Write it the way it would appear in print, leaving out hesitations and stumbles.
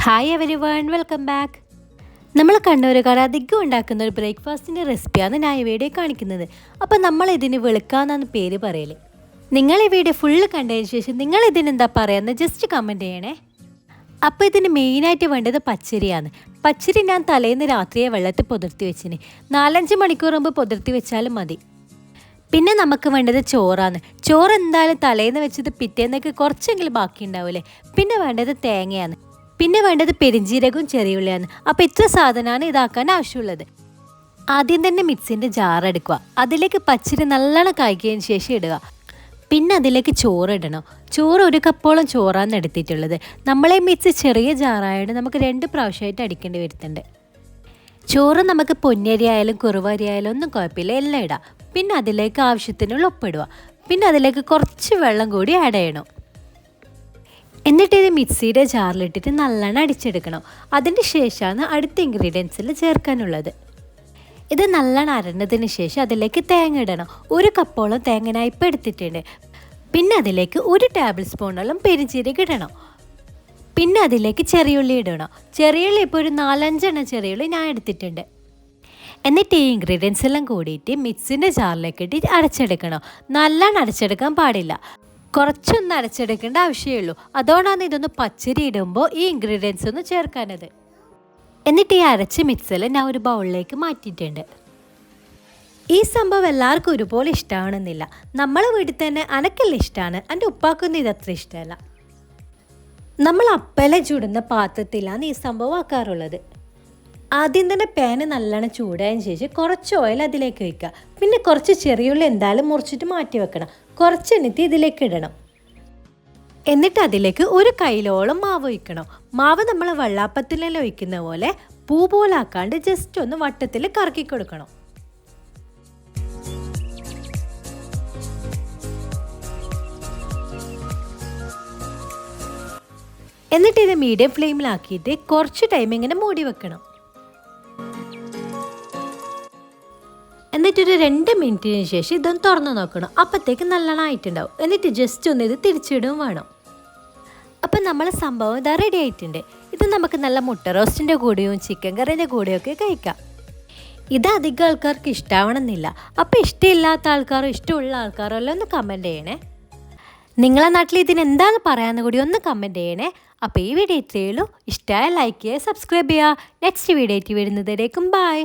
Hi everyone, welcome back. നമ്മൾ കണ്ണൂരുകാർ അധികം ഉണ്ടാക്കുന്ന ഒരു ബ്രേക്ക്ഫാസ്റ്റിൻ്റെ റെസിപ്പിയാണ് ഞാൻ ഈ വീഡിയോ കാണിക്കുന്നത്. അപ്പോൾ നമ്മളിതിന് വെളുക്കാന്നാണ് പേര് പറയൽ. നിങ്ങൾ ഈ വീഡിയോ ഫുള്ള് കണ്ടതിന് ശേഷം നിങ്ങൾ ഇതിനെന്താ പറയുന്നത് ജസ്റ്റ് കമൻറ്റ് ചെയ്യണേ. അപ്പോൾ ഇതിന് മെയിനായിട്ട് വേണ്ടത് പച്ചരിയാണ്. പച്ചരി ഞാൻ തലേന്ന് രാത്രിയെ വെള്ളത്തിൽ പൊതിർത്തി വെച്ചിന്. 4-5 മണിക്കൂർ മുമ്പ് പൊതിർത്തി വെച്ചാലും മതി. പിന്നെ നമുക്ക് വേണ്ടത് ചോറാണ്. ചോറ് എന്തായാലും തലേന്ന് വെച്ചത് പിറ്റേന്നൊക്കെ കുറച്ചെങ്കിലും ബാക്കി ഉണ്ടാവില്ലേ. പിന്നെ വേണ്ടത് തേങ്ങയാണ്. പിന്നെ വേണ്ടത് പെരിഞ്ജീരകവും ചെറിയുള്ളിയാണ്. അപ്പോൾ ഇത്ര സാധനമാണ് ഇതാക്കാൻ ആവശ്യമുള്ളത്. ആദ്യം തന്നെ മിക്സിൻ്റെ ജാർ എടുക്കുക. അതിലേക്ക് പച്ചരി നല്ലോണം കായ്ക്കിയതിന് ശേഷം ഇടുക. പിന്നെ അതിലേക്ക് ചോറ് ഇടണം. ചോറ് 1 കപ്പോളം ചോറാണ് എടുത്തിട്ടുള്ളത്. നമ്മളെ മിക്സി ചെറിയ ജാറായതുകൊണ്ട് നമുക്ക് 2 പ്രാവശ്യമായിട്ട് അടിക്കേണ്ടി വരുന്നുണ്ട്. ചോറ് നമുക്ക് പൊന്നരി ആയാലും കുറുവരി ആയാലും ഒന്നും കുഴപ്പമില്ല, എല്ലാം ഇടാം. പിന്നെ അതിലേക്ക് ആവശ്യത്തിനുള്ള ഉപ്പിടുക. പിന്നെ അതിലേക്ക് കുറച്ച് വെള്ളം കൂടി ആഡ് ചെയ്യണം. എന്നിട്ട് ഇത് മിക്സിയുടെ ജാറിലിട്ടിട്ട് നല്ലോണം അടിച്ചെടുക്കണം. അതിൻ്റെ ശേഷമാണ് അടുത്ത ഇൻഗ്രീഡിയൻസിൽ ചേർക്കാനുള്ളത്. ഇത് നല്ലോണം അരഞ്ഞതിന് ശേഷം അതിലേക്ക് തേങ്ങ ഇടണം. 1 കപ്പോളം തേങ്ങ ഞാൻ ഇപ്പോൾ എടുത്തിട്ടുണ്ട്. പിന്നെ അതിലേക്ക് 1 ടേബിൾ സ്പൂണോളം പെരിഞ്ജീരകം ഇടണം. പിന്നെ അതിലേക്ക് ചെറിയുള്ളി ഇടണം. ചെറിയുള്ളി ഇപ്പോൾ ഒരു 4-5 ചെറിയുള്ളി ഞാൻ എടുത്തിട്ടുണ്ട്. എന്നിട്ട് ഈ ഇൻഗ്രീഡിയൻസ് എല്ലാം കൂടിയിട്ട് മിക്സിൻ്റെ ജാറിലേക്ക് ഇട്ട് അരച്ചെടുക്കണം. നല്ലോണം അരച്ചെടുക്കാൻ പാടില്ല, കുറച്ചൊന്ന് അരച്ചെടുക്കേണ്ട ആവശ്യമേ ഉള്ളൂ. അതുകൊണ്ടാണ് ഇതൊന്ന് പച്ചരി ഇടുമ്പോൾ ഈ ഇൻഗ്രീഡിയൻസ് ഒന്ന് ചേർക്കാനത്. എന്നിട്ട് ഈ അരച്ച മിക്സെല്ലാം ഞാൻ ഒരു ബൗളിലേക്ക് മാറ്റിയിട്ടുണ്ട്. ഈ സംഭവം എല്ലാവർക്കും ഒരുപോലെ ഇഷ്ടമാണെന്നില്ല. നമ്മളെ വീട്ടിൽ തന്നെ അനക്കെല്ലാം ഇഷ്ടമാണ്. എൻ്റെ ഉപ്പാക്കൊന്നും ഇതത്ര ഇഷ്ടമല്ല. നമ്മൾ അപ്പല ചുടുന്ന പാത്രത്തിലാണ് ഈ സംഭവം ആക്കാറുള്ളത്. ആദ്യം തന്നെ പാന് നല്ലോണം ചൂടായതിന് ശേഷം കുറച്ച് ഓയിൽ അതിലേക്ക് വയ്ക്കുക. പിന്നെ കുറച്ച് ചെറിയുള്ളി എന്തായാലും മുറിച്ചിട്ട് മാറ്റി വെക്കണം. കുറച്ച് എണ്ണത്തി ഇതിലേക്ക് ഇടണം. എന്നിട്ട് അതിലേക്ക് 1 കൈയിലോളം മാവ് ഒഴിക്കണം. മാവ് നമ്മൾ വെള്ളാപ്പത്തിലെല്ലാം ഒഴിക്കുന്ന പോലെ പൂ പോലാക്കാണ്ട് ജസ്റ്റ് ഒന്ന് വട്ടത്തിൽ കറക്കി കൊടുക്കണം. എന്നിട്ട് ഇത് മീഡിയം ഫ്ലെയിമിലാക്കിയിട്ട് കുറച്ച് ടൈം ഇങ്ങനെ മൂടി വെക്കണം. എന്നിട്ടൊരു 2 മിനിറ്റിന് ശേഷം ഇതൊന്ന് തുറന്ന് നോക്കണം. അപ്പോഴത്തേക്ക് നല്ലോണം ആയിട്ടുണ്ടാവും. എന്നിട്ട് ജസ്റ്റ് ഒന്ന് ഇത് തിരിച്ചിടുകയും വേണം. അപ്പം നമ്മൾ സംഭവം ഇതാ റെഡി ആയിട്ടുണ്ട്. ഇത് നമുക്ക് നല്ല മുട്ട റോസ്റ്റിൻ്റെ കൂടെയും ചിക്കൻ കറിൻ്റെ കൂടെയൊക്കെ കഴിക്കാം. ഇത് അധികം ആൾക്കാർക്ക് ഇഷ്ടമാവണമെന്നില്ല. അപ്പോൾ ഇഷ്ടമില്ലാത്ത ആൾക്കാരോ ഇഷ്ടമുള്ള ആൾക്കാരോ എല്ലാം ഒന്ന് കമൻറ്റ് ചെയ്യണേ. നിങ്ങളെ നാട്ടിൽ ഇതിനെന്താണെന്ന് പറയാമെന്ന് കൂടി ഒന്ന് കമൻറ്റ് ചെയ്യണേ. അപ്പോൾ ഈ വീഡിയോ ഇത്രയേ ഉള്ളൂ. ഇഷ്ടമായ ലൈക്ക് ചെയ്യുക, സബ്സ്ക്രൈബ് ചെയ്യുക. നെക്സ്റ്റ് വീഡിയോ ആയിട്ട് വരുന്നതിലേക്കും ബൈ.